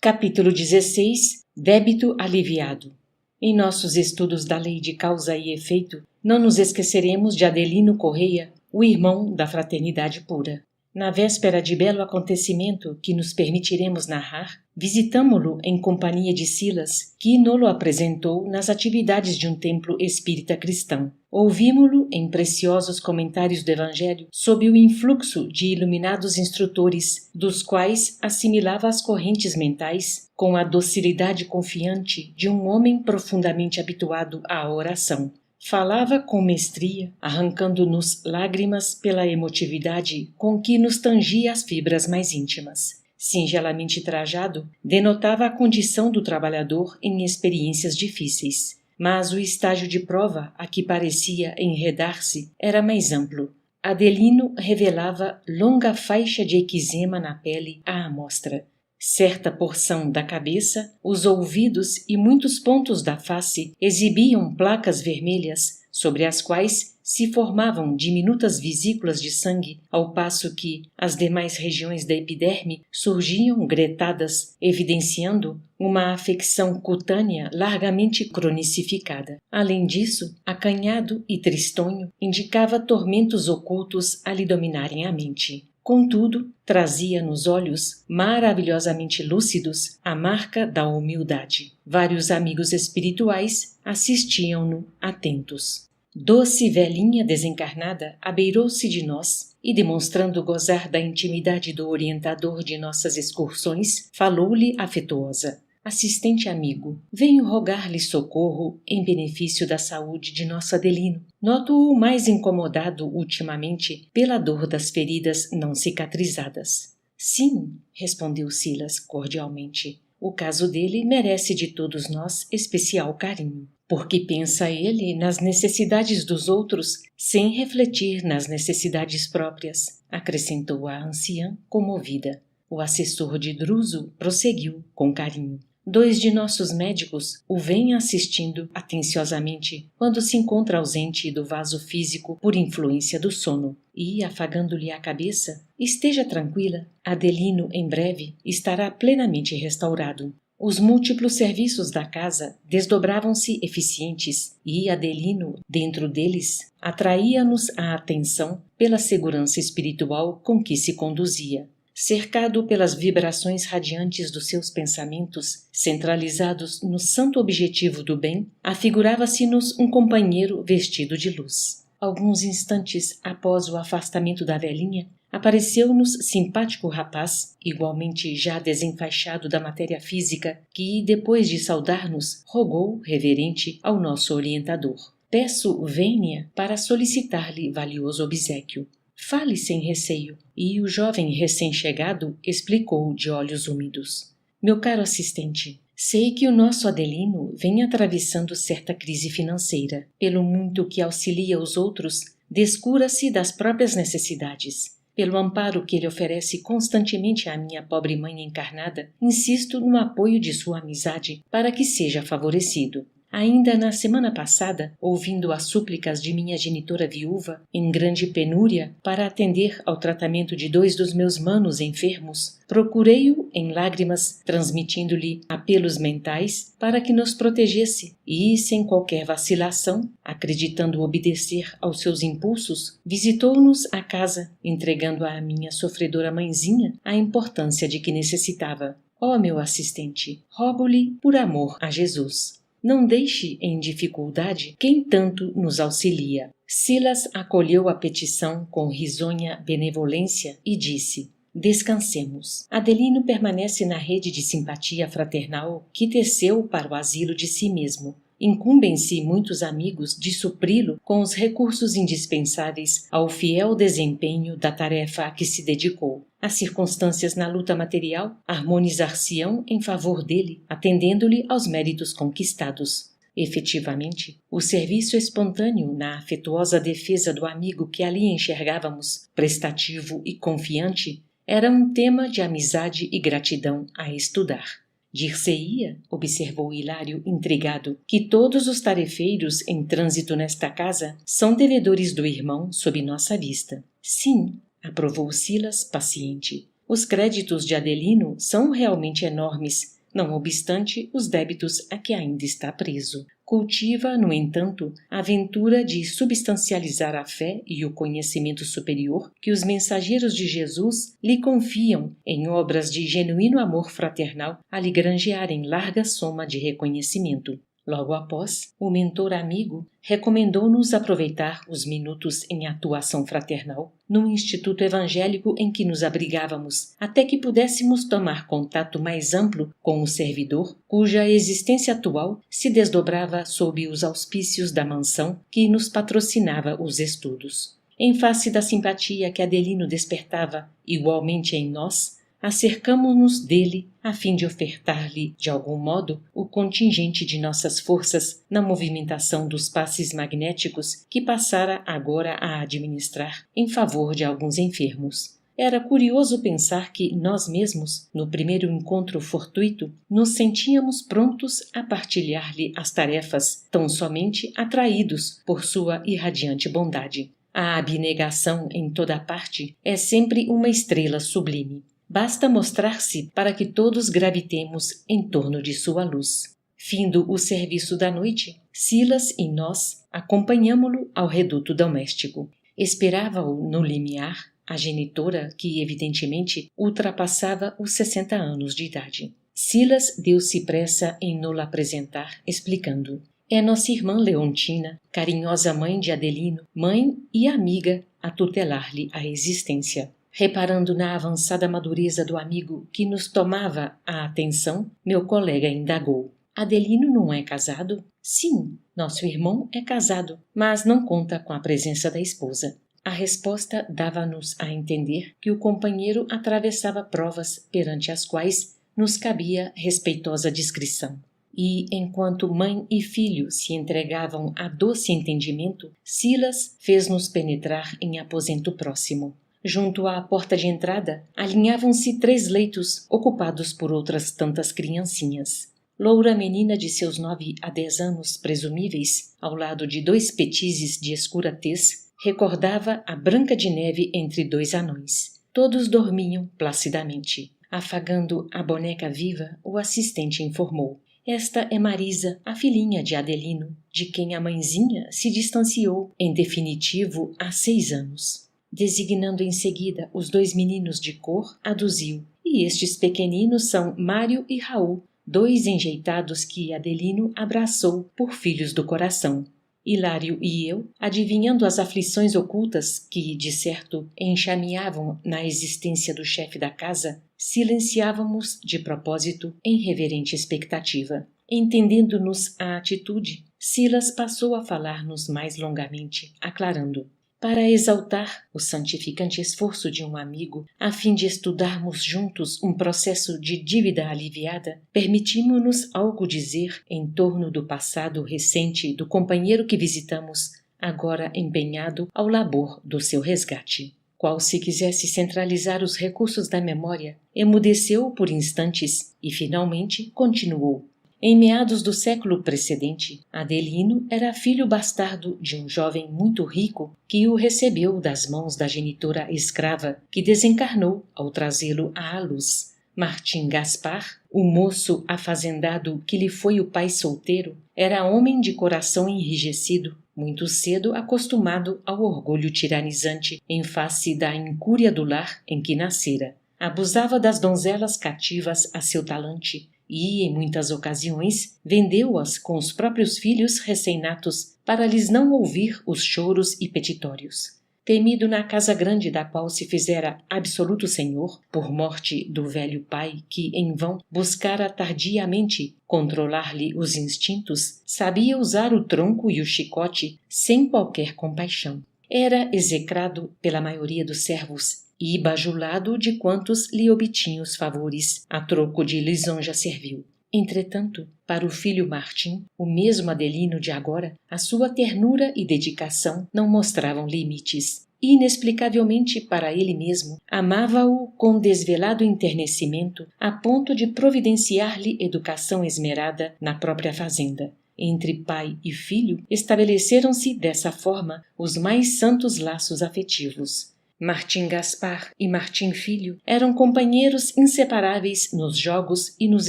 Capítulo 16. Débito aliviado. Em nossos estudos da lei de causa e efeito, não nos esqueceremos de Adelino Correia, o irmão da fraternidade pura. Na véspera de belo acontecimento que nos permitiremos narrar, visitamo-lo em companhia de Silas, que nos-lo apresentou nas atividades de um templo espírita cristão. Ouvimo-lo em preciosos comentários do Evangelho sob o influxo de iluminados instrutores, dos quais assimilava as correntes mentais com a docilidade confiante de um homem profundamente habituado à oração. Falava com mestria, arrancando-nos lágrimas pela emotividade com que nos tangia as fibras mais íntimas. Singelamente trajado, denotava a condição do trabalhador em experiências difíceis. Mas o estágio de prova a que parecia enredar-se era mais amplo. Adelino revelava longa faixa de eczema na pele à amostra. Certa porção da cabeça, os ouvidos e muitos pontos da face exibiam placas vermelhas, sobre as quais se formavam diminutas vesículas de sangue, ao passo que as demais regiões da epiderme surgiam gretadas, evidenciando uma afecção cutânea largamente cronicificada. Além disso, acanhado e tristonho indicava tormentos ocultos a lhe dominarem a mente. Contudo, trazia nos olhos, maravilhosamente lúcidos, a marca da humildade. Vários amigos espirituais assistiam-no atentos. Doce velhinha desencarnada abeirou-se de nós e, demonstrando gozar da intimidade do orientador de nossas excursões, falou-lhe afetuosa. Assistente amigo, venho rogar-lhe socorro em benefício da saúde de nosso Adelino. Noto-o mais incomodado ultimamente pela dor das feridas não cicatrizadas. Sim, respondeu Silas cordialmente. O caso dele merece de todos nós especial carinho, porque pensa ele nas necessidades dos outros sem refletir nas necessidades próprias, acrescentou a anciã comovida. O assessor de Druso prosseguiu com carinho. 2 de nossos médicos o vêm assistindo atenciosamente quando se encontra ausente do vaso físico por influência do sono e, afagando-lhe a cabeça, esteja tranquila, Adelino em breve estará plenamente restaurado. Os múltiplos serviços da casa desdobravam-se eficientes e Adelino, dentro deles, atraía-nos a atenção pela segurança espiritual com que se conduzia. Cercado pelas vibrações radiantes dos seus pensamentos, centralizados no santo objetivo do bem, afigurava-se-nos um companheiro vestido de luz. Alguns instantes após o afastamento da velhinha, apareceu-nos simpático rapaz, igualmente já desenfaixado da matéria física, que, depois de saudar-nos, rogou, reverente, ao nosso orientador. Peço vênia para solicitar-lhe valioso obséquio. Fale sem receio. E o jovem recém-chegado explicou de olhos úmidos. Meu caro assistente, sei que o nosso Adelino vem atravessando certa crise financeira. Pelo muito que auxilia os outros, descura-se das próprias necessidades. Pelo amparo que ele oferece constantemente à minha pobre mãe encarnada, insisto no apoio de sua amizade para que seja favorecido. Ainda na semana passada, ouvindo as súplicas de minha genitora viúva, em grande penúria, para atender ao tratamento de 2 dos meus manos enfermos, procurei-o em lágrimas, transmitindo-lhe apelos mentais para que nos protegesse e, sem qualquer vacilação, acreditando obedecer aos seus impulsos, visitou-nos à casa, entregando à minha sofredora mãezinha a importância de que necessitava. Ó meu assistente, rogo-lhe por amor a Jesus. Não deixe em dificuldade quem tanto nos auxilia. Silas acolheu a petição com risonha benevolência e disse: descansemos. Adelino permanece na rede de simpatia fraternal que teceu para o asilo de si mesmo. Incumbem-se muitos amigos de supri-lo com os recursos indispensáveis ao fiel desempenho da tarefa a que se dedicou. As circunstâncias na luta material harmonizar-se-ão em favor dele, atendendo-lhe aos méritos conquistados. Efetivamente, o serviço espontâneo na afetuosa defesa do amigo que ali enxergávamos, prestativo e confiante, era um tema de amizade e gratidão a estudar. Dir-se-ia, observou Hilário intrigado, que todos os tarefeiros em trânsito nesta casa são devedores do irmão sob nossa vista. Sim, aprovou Silas paciente. Os créditos de Adelino são realmente enormes, não obstante os débitos a que ainda está preso. Cultiva, no entanto, a aventura de substancializar a fé e o conhecimento superior que os mensageiros de Jesus lhe confiam em obras de genuíno amor fraternal a lhe granjearem larga soma de reconhecimento. Logo após, o mentor amigo recomendou-nos aproveitar os minutos em atuação fraternal no instituto evangélico em que nos abrigávamos, até que pudéssemos tomar contato mais amplo com o servidor, cuja existência atual se desdobrava sob os auspícios da mansão que nos patrocinava os estudos. Em face da simpatia que Adelino despertava igualmente em nós, acercamo-nos dele a fim de ofertar-lhe, de algum modo, o contingente de nossas forças na movimentação dos passes magnéticos que passara agora a administrar em favor de alguns enfermos. Era curioso pensar que nós mesmos, no primeiro encontro fortuito, nos sentíamos prontos a partilhar-lhe as tarefas, tão somente atraídos por sua irradiante bondade. A abnegação em toda a parte é sempre uma estrela sublime. Basta mostrar-se para que todos gravitemos em torno de sua luz. Findo o serviço da noite, Silas e nós acompanhámo-lo ao reduto doméstico. Esperava-o no limiar a genitora que, evidentemente, ultrapassava os 60 anos de idade. Silas deu-se pressa em no-la apresentar, explicando: é nossa irmã Leontina, carinhosa mãe de Adelino, mãe e amiga a tutelar-lhe a existência. Reparando na avançada madureza do amigo que nos tomava a atenção, meu colega indagou: Adelino não é casado? Sim, nosso irmão é casado, mas não conta com a presença da esposa. A resposta dava-nos a entender que o companheiro atravessava provas perante as quais nos cabia respeitosa discrição. E, enquanto mãe e filho se entregavam a doce entendimento, Silas fez-nos penetrar em aposento próximo. Junto à porta de entrada, alinhavam-se 3 leitos ocupados por outras tantas criancinhas. Loura menina de seus 9 a 10 anos presumíveis, ao lado de 2 petizes de escura tez, recordava a Branca de Neve entre 2 anões. Todos dormiam placidamente. Afagando a boneca viva, o assistente informou: esta é Marisa, a filhinha de Adelino, de quem a mãezinha se distanciou, em definitivo, há 6 anos. Designando em seguida os 2 meninos de cor, aduziu: e estes pequeninos são Mário e Raul, 2 enjeitados que Adelino abraçou por filhos do coração. Hilário e eu, adivinhando as aflições ocultas que, de certo, enxameavam na existência do chefe da casa, silenciávamos de propósito em reverente expectativa. Entendendo-nos a atitude, Silas passou a falar-nos mais longamente, aclarando: para exaltar o santificante esforço de um amigo, a fim de estudarmos juntos um processo de dívida aliviada, permitimos-nos algo dizer em torno do passado recente do companheiro que visitamos, agora empenhado ao labor do seu resgate. Qual se quisesse centralizar os recursos da memória, emudeceu por instantes e, finalmente, continuou: em meados do século precedente, Adelino era filho bastardo de um jovem muito rico que o recebeu das mãos da genitora escrava que desencarnou ao trazê-lo à luz. Martim Gaspar, o moço afazendado que lhe foi o pai solteiro, era homem de coração enrijecido, muito cedo acostumado ao orgulho tiranizante em face da incúria do lar em que nascera. Abusava das donzelas cativas a seu talante, e, em muitas ocasiões, vendeu-as com os próprios filhos recém-natos para lhes não ouvir os choros e petitórios. Temido na casa grande da qual se fizera absoluto senhor, por morte do velho pai que, em vão, buscara tardiamente controlar-lhe os instintos, sabia usar o tronco e o chicote sem qualquer compaixão. Era execrado pela maioria dos servos e bajulado de quantos lhe obtinham os favores, a troco de lisonja servil. Entretanto, para o filho Martim, o mesmo Adelino de agora, a sua ternura e dedicação não mostravam limites. Inexplicavelmente para ele mesmo, amava-o com desvelado enternecimento, a ponto de providenciar-lhe educação esmerada na própria fazenda. Entre pai e filho, estabeleceram-se dessa forma os mais santos laços afetivos. Martim Gaspar e Martim Filho eram companheiros inseparáveis nos jogos e nos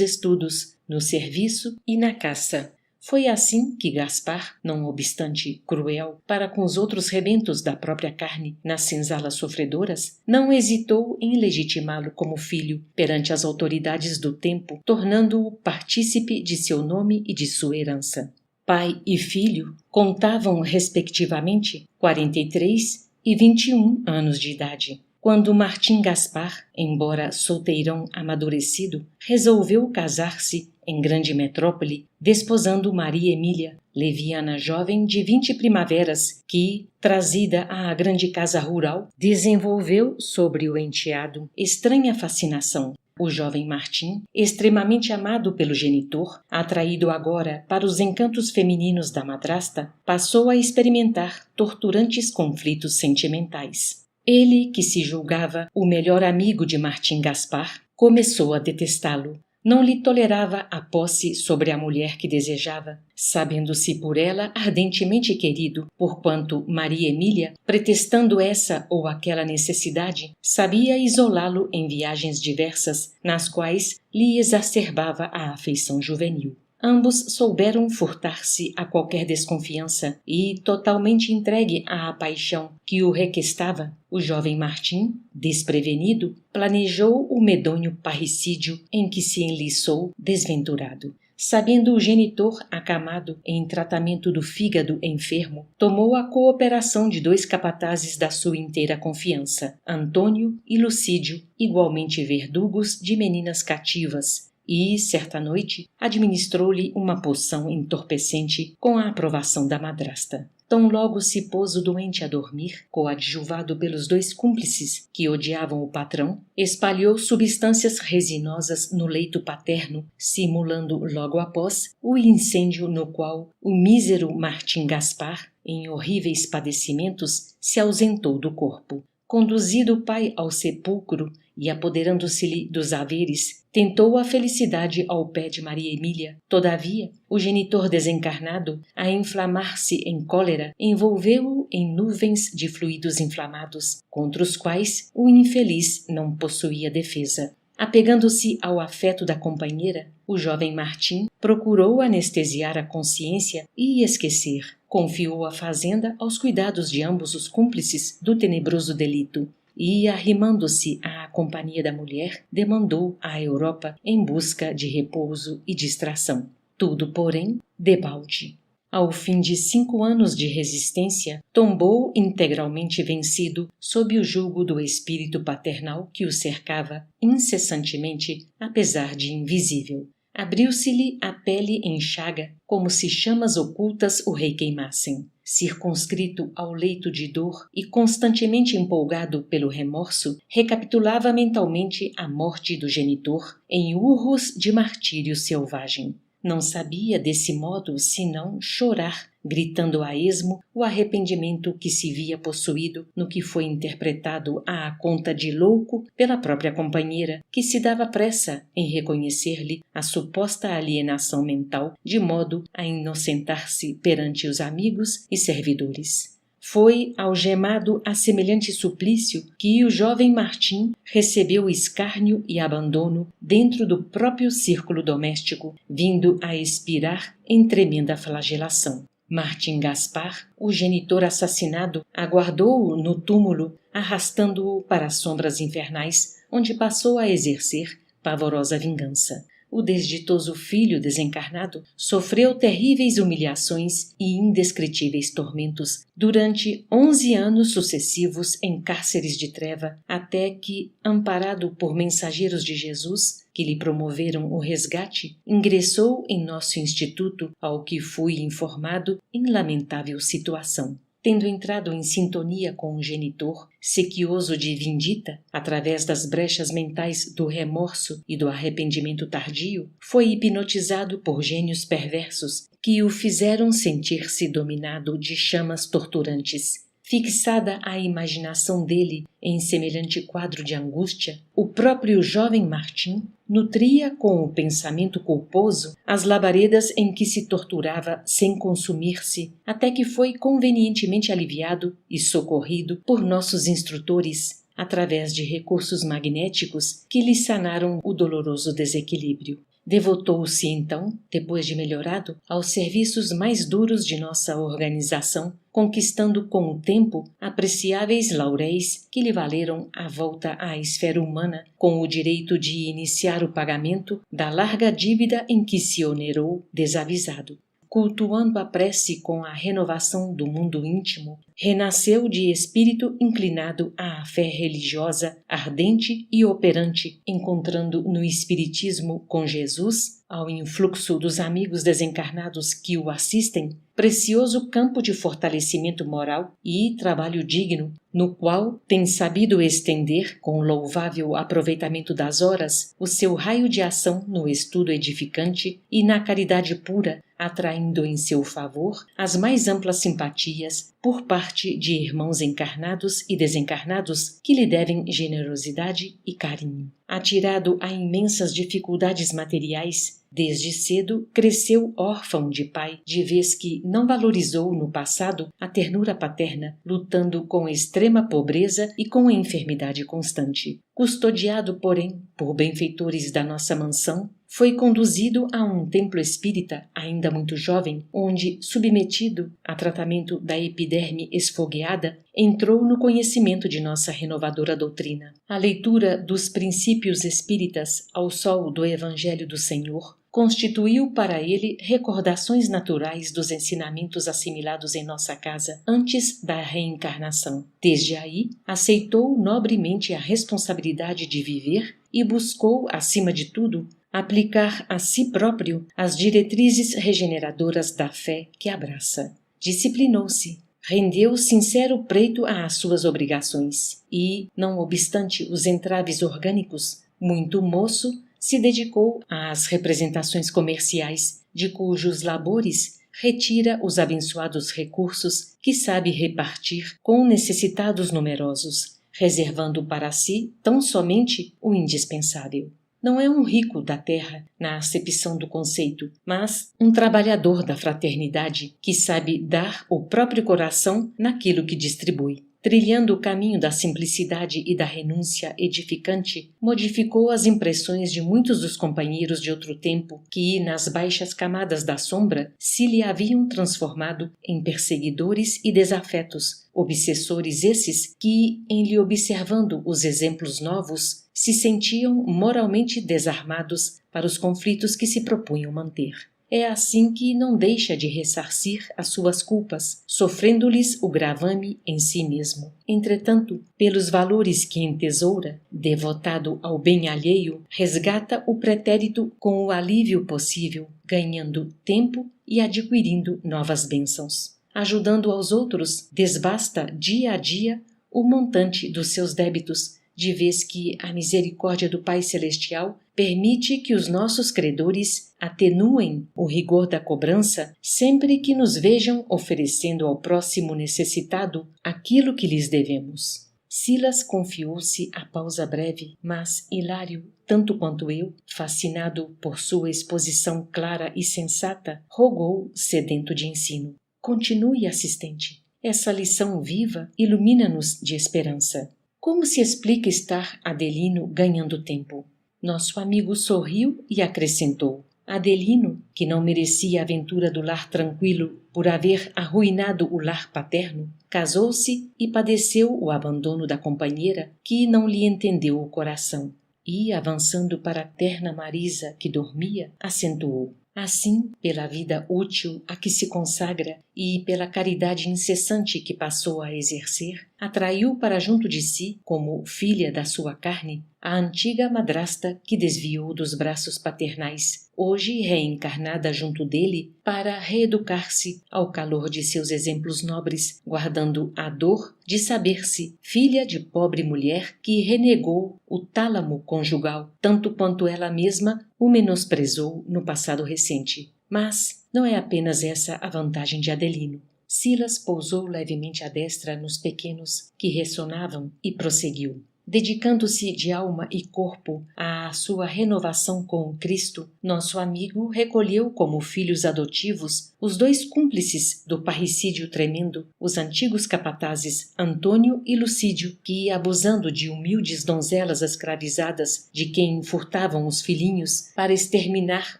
estudos, no serviço e na caça. Foi assim que Gaspar, não obstante cruel para com os outros rebentos da própria carne nas senzalas sofredoras, não hesitou em legitimá-lo como filho perante as autoridades do tempo, tornando-o partícipe de seu nome e de sua herança. Pai e filho contavam, respectivamente, 43 e 21 anos de idade, quando Martim Gaspar, embora solteirão amadurecido, resolveu casar-se em grande metrópole, desposando Maria Emília, leviana jovem de 20 primaveras, que, trazida à grande casa rural, desenvolveu sobre o enteado estranha fascinação. O jovem Martim, extremamente amado pelo genitor, atraído agora para os encantos femininos da madrasta, passou a experimentar torturantes conflitos sentimentais. Ele, que se julgava o melhor amigo de Martim Gaspar, começou a detestá-lo. Não lhe tolerava a posse sobre a mulher que desejava, sabendo-se por ela ardentemente querido, porquanto Maria Emília, pretextando essa ou aquela necessidade, sabia isolá-lo em viagens diversas, nas quais lhe exacerbava a afeição juvenil. Ambos souberam furtar-se a qualquer desconfiança e, totalmente entregue à paixão que o requestava, o jovem Martim, desprevenido, planejou o medonho parricídio em que se enliçou desventurado. Sabendo o genitor acamado em tratamento do fígado enfermo, tomou a cooperação de 2 capatazes da sua inteira confiança, Antônio e Lucídio, igualmente verdugos de meninas cativas, e, certa noite, administrou-lhe uma poção entorpecente com a aprovação da madrasta. Tão logo se pôs o doente a dormir, coadjuvado pelos 2 cúmplices que odiavam o patrão, espalhou substâncias resinosas no leito paterno, simulando logo após o incêndio no qual o mísero Martim Gaspar, em horríveis padecimentos, se ausentou do corpo. Conduzido o pai ao sepulcro e apoderando-se-lhe dos haveres, tentou a felicidade ao pé de Maria Emília. Todavia, o genitor desencarnado, a inflamar-se em cólera, envolveu-o em nuvens de fluidos inflamados, contra os quais o infeliz não possuía defesa. Apegando-se ao afeto da companheira, o jovem Martim procurou anestesiar a consciência e esquecer. Confiou a fazenda aos cuidados de ambos os cúmplices do tenebroso delito e, arrimando-se à companhia da mulher, demandou à Europa em busca de repouso e distração. Tudo, porém, debalde. Ao fim de 5 anos de resistência, tombou integralmente vencido sob o jugo do espírito paternal que o cercava incessantemente, apesar de invisível. Abriu-se-lhe a pele em chaga, como se chamas ocultas o requeimassem. Circunscrito ao leito de dor e constantemente empolgado pelo remorso, recapitulava mentalmente a morte do genitor em urros de martírio selvagem. Não sabia desse modo senão chorar, gritando a esmo o arrependimento que se via possuído no que foi interpretado à conta de louco pela própria companheira, que se dava pressa em reconhecer-lhe a suposta alienação mental, de modo a inocentar-se perante os amigos e servidores. Foi algemado a semelhante suplício que o jovem Martim recebeu escárnio e abandono dentro do próprio círculo doméstico, vindo a expirar em tremenda flagelação. Martim Gaspar, o genitor assassinado, aguardou-o no túmulo, arrastando-o para as sombras infernais, onde passou a exercer pavorosa vingança. O desditoso filho desencarnado sofreu terríveis humilhações e indescritíveis tormentos durante 11 anos sucessivos em cárceres de treva, até que, amparado por mensageiros de Jesus, que lhe promoveram o resgate, ingressou em nosso instituto, ao que fui informado, em lamentável situação. Tendo entrado em sintonia com o genitor, sequioso de vindita, através das brechas mentais do remorso e do arrependimento tardio, foi hipnotizado por gênios perversos que o fizeram sentir-se dominado de chamas torturantes. Fixada a imaginação dele em semelhante quadro de angústia, o próprio jovem Martim nutria com o pensamento culposo as labaredas em que se torturava sem consumir-se, até que foi convenientemente aliviado e socorrido por nossos instrutores, através de recursos magnéticos que lhe sanaram o doloroso desequilíbrio. Devotou-se, então, depois de melhorado, aos serviços mais duros de nossa organização, conquistando com o tempo apreciáveis lauréis que lhe valeram a volta à esfera humana com o direito de iniciar o pagamento da larga dívida em que se onerou desavisado. Cultuando a prece com a renovação do mundo íntimo, renasceu de espírito inclinado à fé religiosa ardente e operante, encontrando no Espiritismo com Jesus, ao influxo dos amigos desencarnados que o assistem, precioso campo de fortalecimento moral e trabalho digno, no qual tem sabido estender, com louvável aproveitamento das horas, o seu raio de ação no estudo edificante e na caridade pura, atraindo em seu favor as mais amplas simpatias por parte de irmãos encarnados e desencarnados que lhe devem generosidade e carinho. Atirado a imensas dificuldades materiais, desde cedo cresceu órfão de pai, de vez que não valorizou no passado a ternura paterna, lutando com extrema pobreza e com a enfermidade constante. Custodiado, porém, por benfeitores da nossa mansão, foi conduzido a um templo espírita, ainda muito jovem, onde, submetido a tratamento da epiderme esfogueada, entrou no conhecimento de nossa renovadora doutrina. A leitura dos princípios espíritas ao sol do Evangelho do Senhor constituiu para ele recordações naturais dos ensinamentos assimilados em nossa casa antes da reencarnação. Desde aí, aceitou nobremente a responsabilidade de viver e buscou, acima de tudo, aplicar a si próprio as diretrizes regeneradoras da fé que abraça. Disciplinou-se, rendeu sincero preito às suas obrigações e, não obstante os entraves orgânicos, muito moço, se dedicou às representações comerciais, de cujos labores retira os abençoados recursos que sabe repartir com necessitados numerosos, reservando para si tão somente o indispensável. Não é um rico da terra, na acepção do conceito, mas um trabalhador da fraternidade que sabe dar o próprio coração naquilo que distribui. Trilhando o caminho da simplicidade e da renúncia edificante, modificou as impressões de muitos dos companheiros de outro tempo que, nas baixas camadas da sombra, se lhe haviam transformado em perseguidores e desafetos, obsessores esses que, em lhe observando os exemplos novos, se sentiam moralmente desarmados para os conflitos que se propunham manter. É assim que não deixa de ressarcir as suas culpas, sofrendo-lhes o gravame em si mesmo. Entretanto, pelos valores que entesoura, devotado ao bem alheio, resgata o pretérito com o alívio possível, ganhando tempo e adquirindo novas bênçãos. Ajudando aos outros, desbasta dia a dia o montante dos seus débitos, de vez que a misericórdia do Pai Celestial permite que os nossos credores atenuem o rigor da cobrança sempre que nos vejam oferecendo ao próximo necessitado aquilo que lhes devemos. Silas confiou-se à pausa breve, mas Hilário, tanto quanto eu, fascinado por sua exposição clara e sensata, rogou, sedento de ensino. Continue, assistente. Essa lição viva ilumina-nos de esperança. Como se explica estar Adelino ganhando tempo? Nosso amigo sorriu e acrescentou: Adelino, que não merecia a aventura do lar tranquilo por haver arruinado o lar paterno, casou-se e padeceu o abandono da companheira que não lhe entendeu o coração. E, avançando para a terna Marisa, que dormia, acentuou: Assim, pela vida útil a que se consagra e pela caridade incessante que passou a exercer, atraiu para junto de si, como filha da sua carne, a antiga madrasta que desviou dos braços paternais, hoje reencarnada junto dele para reeducar-se ao calor de seus exemplos nobres, guardando a dor de saber-se filha de pobre mulher que renegou o tálamo conjugal, tanto quanto ela mesma o menosprezou no passado recente. Mas não é apenas essa a vantagem de Adelino. Silas pousou levemente a destra nos pequenos que ressonavam e prosseguiu. Dedicando-se de alma e corpo à sua renovação com o Cristo, nosso amigo recolheu como filhos adotivos os 2 cúmplices do parricídio tremendo, os antigos capatazes Antônio e Lucídio, que, abusando de humildes donzelas escravizadas de quem furtavam os filhinhos para exterminar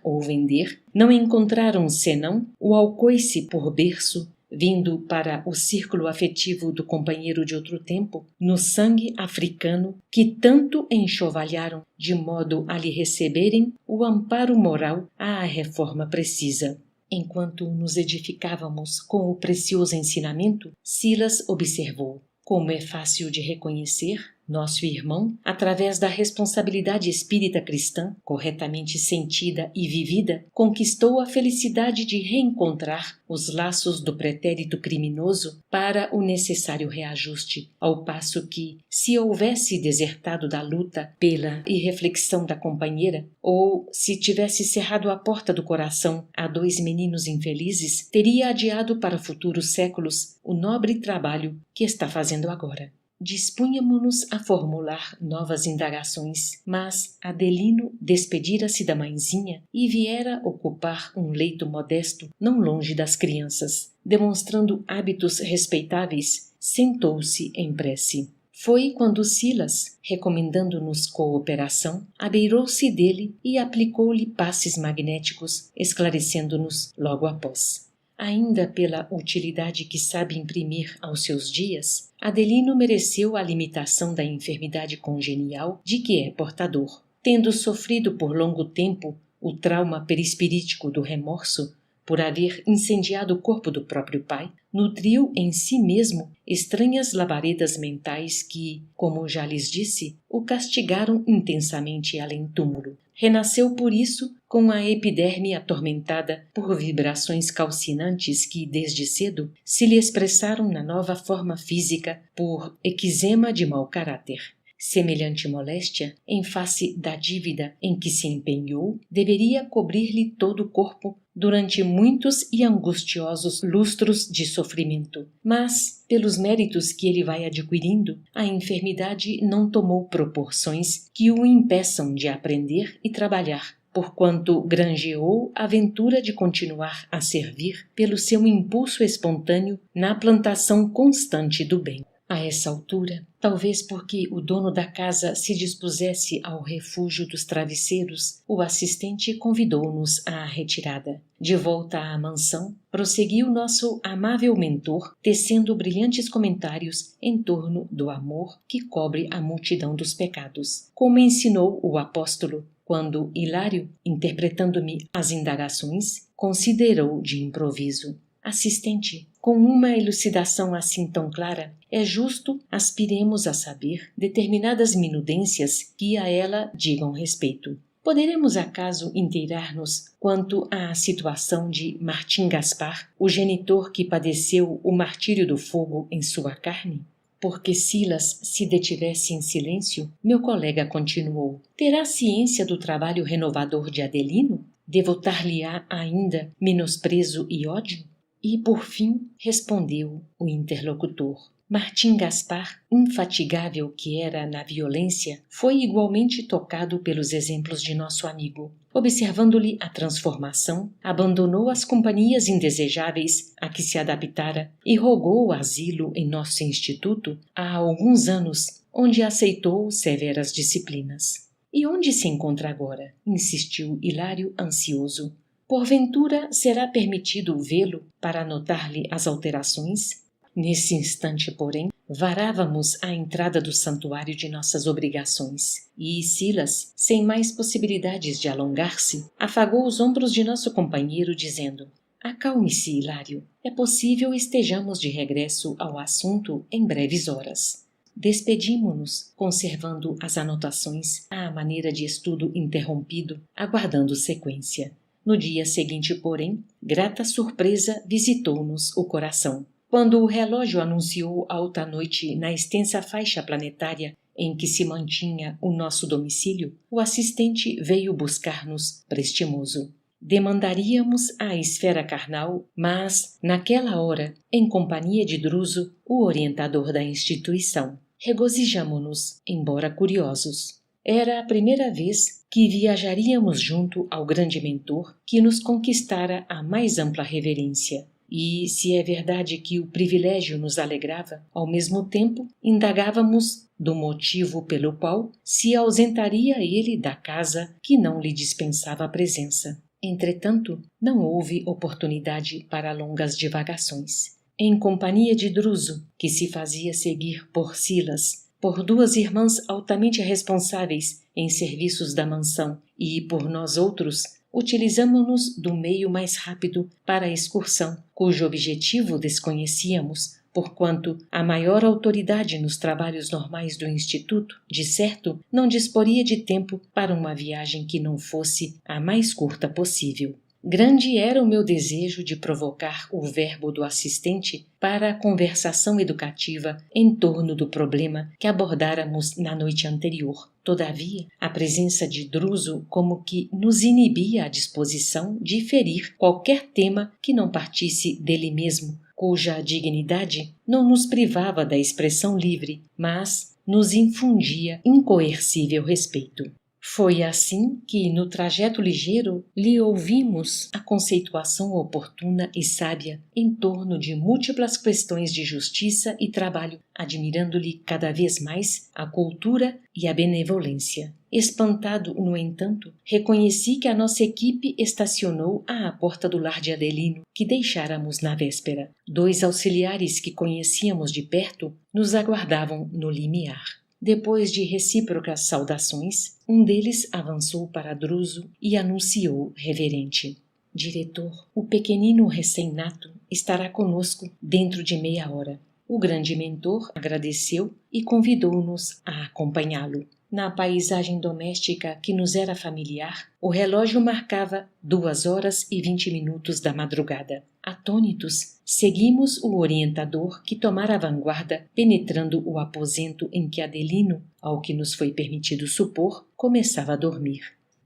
ou vender, não encontraram senão o alcoice por berço, vindo para o círculo afetivo do companheiro de outro tempo, no sangue africano que tanto enxovalharam de modo a lhe receberem o amparo moral à reforma precisa. Enquanto nos edificávamos com o precioso ensinamento, Silas observou: como é fácil de reconhecer, nosso irmão, através da responsabilidade espírita cristã, corretamente sentida e vivida, conquistou a felicidade de reencontrar os laços do pretérito criminoso para o necessário reajuste, ao passo que, se houvesse desertado da luta pela irreflexão da companheira, ou se tivesse cerrado a porta do coração a 2 meninos infelizes, teria adiado para futuros séculos o nobre trabalho que está fazendo agora. Dispunhamo-nos a formular novas indagações, mas Adelino despedira-se da mãezinha e viera ocupar um leito modesto não longe das crianças. Demonstrando hábitos respeitáveis, sentou-se em prece. Foi quando Silas, recomendando-nos cooperação, abeirou-se dele e aplicou-lhe passes magnéticos, esclarecendo-nos logo após. Ainda pela utilidade que sabe imprimir aos seus dias, Adelino mereceu a limitação da enfermidade congenial de que é portador. Tendo sofrido por longo tempo o trauma perispirítico do remorso, por haver incendiado o corpo do próprio pai, nutriu em si mesmo estranhas labaredas mentais que, como já lhes disse, o castigaram intensamente além-túmulo. Renasceu por isso com a epiderme atormentada por vibrações calcinantes que, desde cedo, se lhe expressaram na nova forma física por eczema de mau caráter. Semelhante moléstia, em face da dívida em que se empenhou, deveria cobrir-lhe todo o corpo durante muitos e angustiosos lustros de sofrimento. Mas, pelos méritos que ele vai adquirindo, a enfermidade não tomou proporções que o impeçam de aprender e trabalhar, porquanto granjeou a ventura de continuar a servir pelo seu impulso espontâneo na plantação constante do bem. A essa altura, talvez porque o dono da casa se dispusesse ao refúgio dos travesseiros, o assistente convidou-nos à retirada. De volta à mansão, prosseguiu nosso amável mentor, tecendo brilhantes comentários em torno do amor que cobre a multidão dos pecados. Como ensinou o apóstolo, quando Hilário, interpretando-me as indagações, considerou de improviso: assistente, com uma elucidação assim tão clara, é justo aspiremos a saber determinadas minudências que a ela digam respeito. Poderemos acaso inteirar-nos quanto à situação de Martim Gaspar, o genitor que padeceu o martírio do fogo em sua carne? Porque Silas se detivesse em silêncio, meu colega continuou: terá ciência do trabalho renovador de Adelino? Devotar-lhe-á ainda menosprezo e ódio? E, por fim, respondeu o interlocutor: Martim Gaspar, infatigável que era na violência, foi igualmente tocado pelos exemplos de nosso amigo. Observando-lhe a transformação, abandonou as companhias indesejáveis a que se adaptara e rogou asilo em nosso instituto há alguns anos, onde aceitou severas disciplinas. E onde se encontra agora? Insistiu Hilário ansioso. Porventura será permitido vê-lo para anotar-lhe as alterações? Nesse instante, porém, varávamos à entrada do santuário de nossas obrigações, e Silas, sem mais possibilidades de alongar-se, afagou os ombros de nosso companheiro, dizendo: acalme-se, Hilário, é possível estejamos de regresso ao assunto em breves horas. Despedimo-nos, conservando as anotações à maneira de estudo interrompido, aguardando sequência. No dia seguinte, porém, grata surpresa visitou-nos o coração. Quando o relógio anunciou alta noite na extensa faixa planetária em que se mantinha o nosso domicílio, o assistente veio buscar-nos prestimoso. demandaríamos a esfera carnal, mas, naquela hora, em companhia de Druso, o orientador da instituição, regozijamo-nos, embora curiosos. Era a primeira vez que viajaríamos junto ao grande mentor que nos conquistara a mais ampla reverência. E, se é verdade que o privilégio nos alegrava, ao mesmo tempo indagávamos do motivo pelo qual se ausentaria ele da casa que não lhe dispensava a presença. Entretanto, não houve oportunidade para longas divagações. Em companhia de Druso, que se fazia seguir por Silas, por duas irmãs altamente responsáveis em serviços da mansão e por nós outros, utilizamo-nos do meio mais rápido para a excursão, cujo objetivo desconhecíamos, porquanto a maior autoridade nos trabalhos normais do Instituto, de certo, não disporia de tempo para uma viagem que não fosse a mais curta possível. Grande era o meu desejo de provocar o verbo do assistente para a conversação educativa em torno do problema que abordáramos na noite anterior. Todavia, a presença de Druso como que nos inibia a disposição de ferir qualquer tema que não partisse dele mesmo, cuja dignidade não nos privava da expressão livre, mas nos infundia incoercível respeito. Foi assim que, no trajeto ligeiro, lhe ouvimos a conceituação oportuna e sábia em torno de múltiplas questões de justiça e trabalho, admirando-lhe cada vez mais a cultura e a benevolência. Espantado, no entanto, reconheci que a nossa equipe estacionou à porta do lar de Adelino, que deixáramos na véspera. 2 auxiliares que conhecíamos de perto nos aguardavam no limiar. Depois de recíprocas saudações, um deles avançou para Druso e anunciou reverente: Diretor, o pequenino recém-nato estará conosco dentro de meia hora. O grande mentor agradeceu e convidou-nos a acompanhá-lo. Na paisagem doméstica que nos era familiar, o relógio marcava 2h20 da madrugada. Atônitos, seguimos o orientador que tomara a vanguarda, penetrando o aposento em que Adelino, ao que nos foi permitido supor, começava a dormir.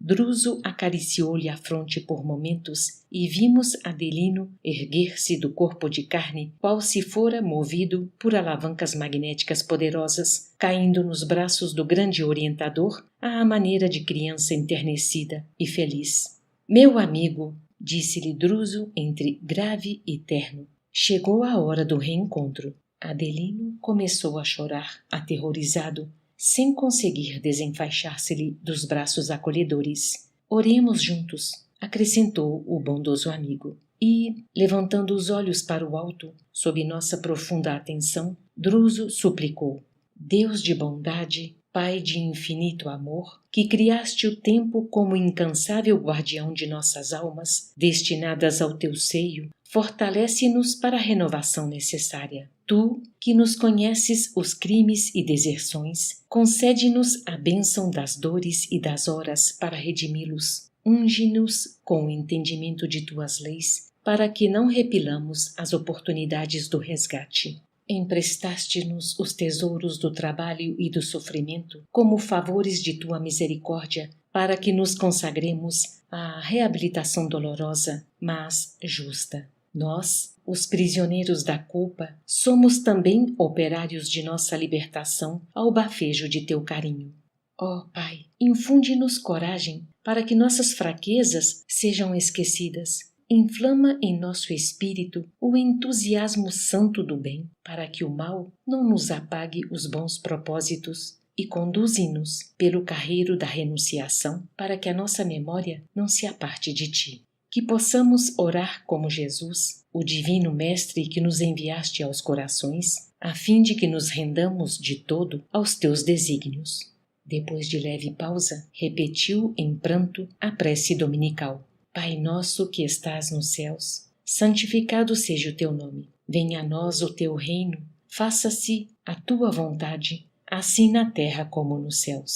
Druso acariciou-lhe a fronte por momentos e vimos Adelino erguer-se do corpo de carne, qual se fora movido por alavancas magnéticas poderosas, caindo nos braços do grande orientador à maneira de criança enternecida e feliz. Meu amigo, disse-lhe Druso entre grave e terno, chegou a hora do reencontro. Adelino começou a chorar, aterrorizado, sem conseguir desenfaixar-se-lhe dos braços acolhedores. Oremos juntos, acrescentou o bondoso amigo. E, levantando os olhos para o alto, sob nossa profunda atenção, Druso suplicou: Deus de bondade, Pai de infinito amor, que criaste o tempo como incansável guardião de nossas almas, destinadas ao teu seio, fortalece-nos para a renovação necessária. Tu, que nos conheces os crimes e deserções, concede-nos a bênção das dores e das horas para redimi-los. Unge-nos com o entendimento de tuas leis, para que não repilamos as oportunidades do resgate. Emprestaste-nos os tesouros do trabalho e do sofrimento como favores de tua misericórdia, para que nos consagremos à reabilitação dolorosa, mas justa. Nós, os prisioneiros da culpa, somos também operários de nossa libertação ao bafejo de teu carinho. Ó Pai, infunde-nos coragem para que nossas fraquezas sejam esquecidas. Inflama em nosso espírito o entusiasmo santo do bem, para que o mal não nos apague os bons propósitos, e conduze-nos pelo carreiro da renunciação, para que a nossa memória não se aparte de ti. Que possamos orar como Jesus, o divino Mestre que nos enviaste aos corações, a fim de que nos rendamos de todo aos teus desígnios. Depois de leve pausa, repetiu em pranto a prece dominical. Pai nosso que estás nos céus, santificado seja o teu nome. Venha a nós o teu reino, faça-se a tua vontade, assim na terra como nos céus.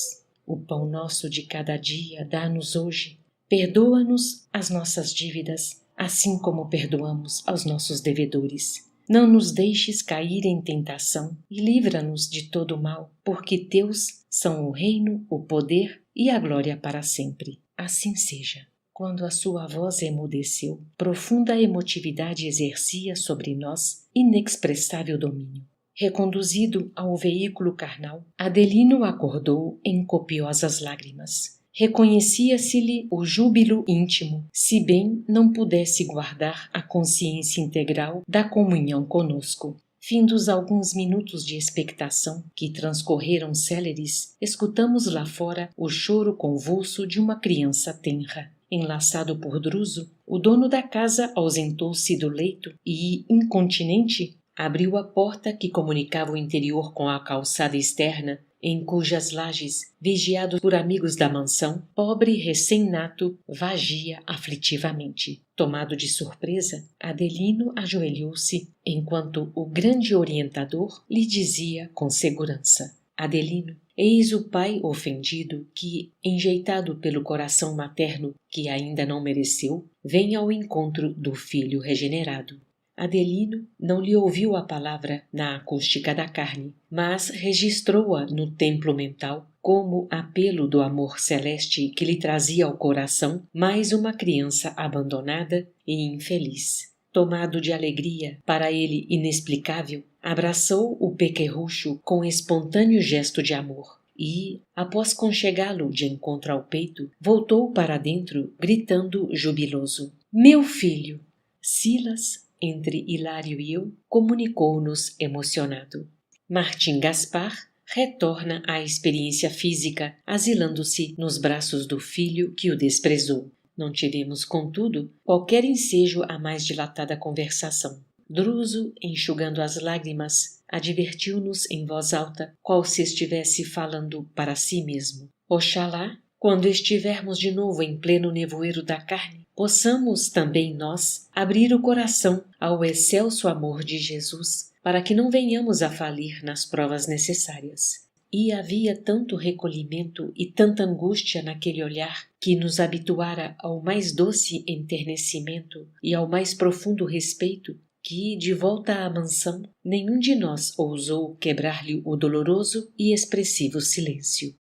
O pão nosso de cada dia dá-nos hoje. Perdoa-nos as nossas dívidas, assim como perdoamos aos nossos devedores. Não nos deixes cair em tentação e livra-nos de todo o mal, porque teus são o reino, o poder e a glória para sempre. Assim seja. Quando a sua voz emudeceu, profunda emotividade exercia sobre nós inexpressável domínio. Reconduzido ao veículo carnal, Adelino acordou em copiosas lágrimas. Reconhecia-se-lhe o júbilo íntimo, se bem não pudesse guardar a consciência integral da comunhão conosco. Findos alguns minutos de expectação, que transcorreram céleres, escutamos lá fora o choro convulso de uma criança tenra. Enlaçado por Druso, o dono da casa ausentou-se do leito e, incontinente, abriu a porta que comunicava o interior com a calçada externa, em cujas lajes, vigiado por amigos da mansão, pobre recém-nato vagia aflitivamente. Tomado de surpresa, Adelino ajoelhou-se, enquanto o grande orientador lhe dizia com segurança: Adelino, eis o pai ofendido que, enjeitado pelo coração materno que ainda não mereceu, vem ao encontro do filho regenerado. Adelino não lhe ouviu a palavra na acústica da carne, mas registrou-a no templo mental como apelo do amor celeste que lhe trazia ao coração mais uma criança abandonada e infeliz. Tomado de alegria, para ele inexplicável, abraçou o pequerrucho com espontâneo gesto de amor e, após conchegá-lo de encontro ao peito, voltou para dentro, gritando jubiloso: Meu filho! Silas, entre Hilário e eu, comunicou-nos emocionado. Martim Gaspar retorna à experiência física, asilando-se nos braços do filho que o desprezou. Não tivemos, contudo, qualquer ensejo à mais dilatada conversação. Druso, enxugando as lágrimas, advertiu-nos em voz alta, qual se estivesse falando para si mesmo. Oxalá, quando estivermos de novo em pleno nevoeiro da carne, possamos também nós abrir o coração ao excelso amor de Jesus, para que não venhamos a falir nas provas necessárias. E havia tanto recolhimento e tanta angústia naquele olhar que nos habituara ao mais doce enternecimento e ao mais profundo respeito, que, de volta à mansão, nenhum de nós ousou quebrar-lhe o doloroso e expressivo silêncio.